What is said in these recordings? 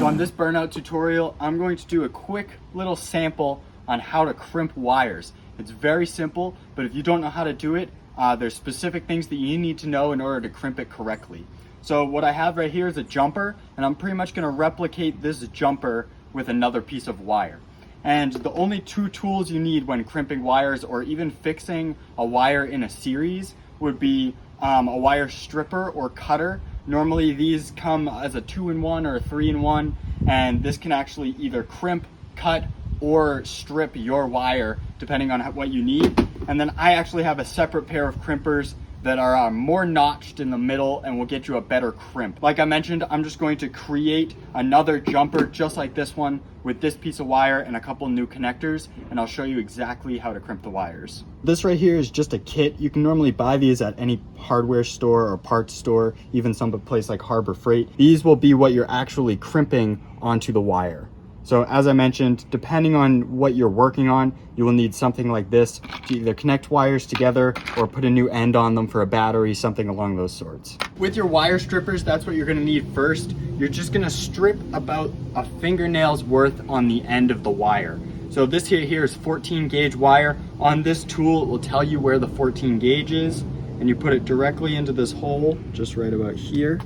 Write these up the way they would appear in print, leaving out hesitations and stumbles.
on this burnout tutorial, I'm going to do a quick little sample on how to crimp wires. It's very simple, but if you don't know how to do it, there's specific things that you need to know in order to crimp it correctly. So what I have right here is a jumper, and I'm pretty much gonna replicate this jumper with another piece of wire. And the only two tools you need when crimping wires or even fixing a wire in a series would be a wire stripper or cutter. Normally these come as a 2-in-1 or a 3-in-1, and this can actually either crimp, cut, or strip your wire depending on what you need. And then I actually have a separate pair of crimpers that are more notched in the middle and will get you a better crimp. Like I mentioned, I'm just going to create another jumper just like this one with this piece of wire and a couple new connectors, and I'll show you exactly how to crimp the wires. This right here is just a kit. You can normally buy these at any hardware store or parts store, even some place like Harbor Freight. These will be what you're actually crimping onto the wire. So as I mentioned, depending on what you're working on, you will need something like this to either connect wires together or put a new end on them for a battery, something along those sorts. With your wire strippers, that's what you're gonna need first. You're just gonna strip about a fingernail's worth on the end of the wire. So this here is 14 gauge wire. On this tool, it will tell you where the 14 gauge is, and you put it directly into this hole, just right about here.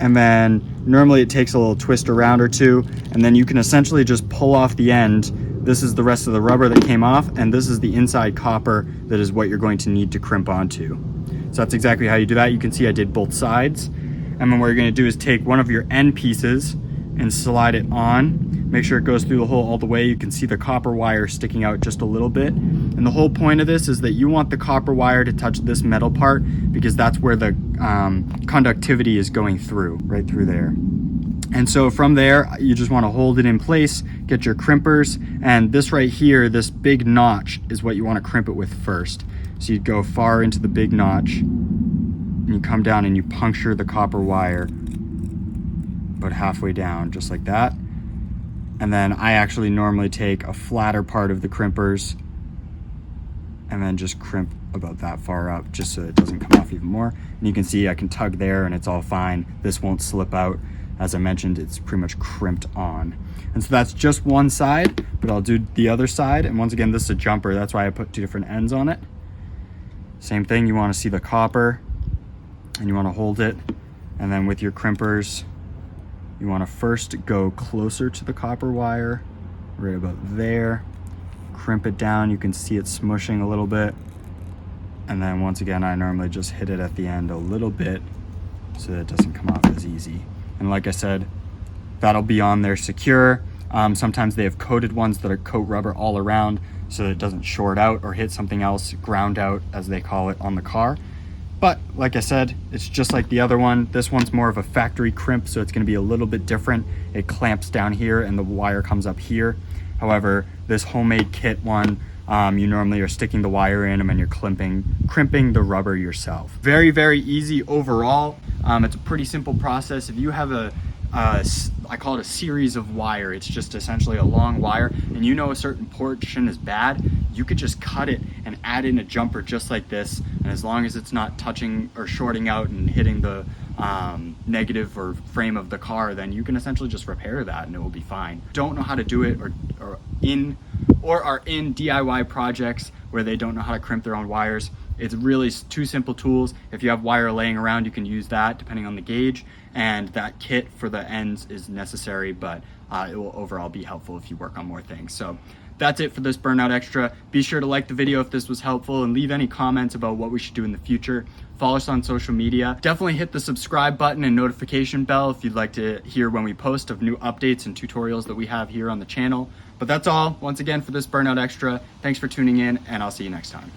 And then normally it takes a little twist around or two, and then you can essentially just pull off the end. This is the rest of the rubber that came off, and this is the inside copper that is what you're going to need to crimp onto. So that's exactly how you do that. You can see I did both sides. And then what you're gonna do is take one of your end pieces and slide it on. Make sure it goes through the hole all the way. You can see the copper wire sticking out just a little bit. And the whole point of this is that you want the copper wire to touch this metal part, because that's where the conductivity is going through, right through there. And so from there, you just want to hold it in place, get your crimpers, and this right here, this big notch is what you want to crimp it with first. So you go far into the big notch, and you come down and you puncture the copper wire about halfway down, just like that. And then I actually normally take a flatter part of the crimpers and then just crimp about that far up, just so it doesn't come off even more. And you can see I can tug there and it's all fine. This won't slip out. As I mentioned, it's pretty much crimped on. And so that's just one side, but I'll do the other side. And once again, this is a jumper. That's why I put two different ends on it. Same thing, you wanna see the copper and you wanna hold it. And then with your crimpers, you wanna first go closer to the copper wire, right about there. Crimp it down, you can see it smushing a little bit. And then once again, I normally just hit it at the end a little bit so that it doesn't come off as easy. And like I said, that'll be on there secure. Sometimes they have coated ones that are coat rubber all around so that it doesn't short out or hit something else, ground out as they call it on the car. But like I said, it's just like the other one. This one's more of a factory crimp, so it's gonna be a little bit different. It clamps down here and the wire comes up here. However, this homemade kit one, you normally are sticking the wire in them and you're crimping the rubber yourself. Very, very easy overall. It's a pretty simple process. If you have I call it a series of wire, it's just essentially a long wire, and you know a certain portion is bad, you could just cut it and add in a jumper just like this, and as long as it's not touching or shorting out and hitting the negative or frame of the car, then you can essentially just repair that and it will be fine. Don't know how to do it or are in DIY projects where they don't know how to crimp their own wires, it's really two simple tools. If you have wire laying around, you can use that depending on the gauge, and that kit for the ends is necessary, but it will overall be helpful if you work on more things. So that's it for this Burnout Extra. Be sure to like the video if this was helpful and leave any comments about what we should do in the future. Follow us on social media. Definitely hit the subscribe button and notification bell if you'd like to hear when we post of new updates and tutorials that we have here on the channel. But that's all, once again, for this Burnout Extra. Thanks for tuning in, and I'll see you next time.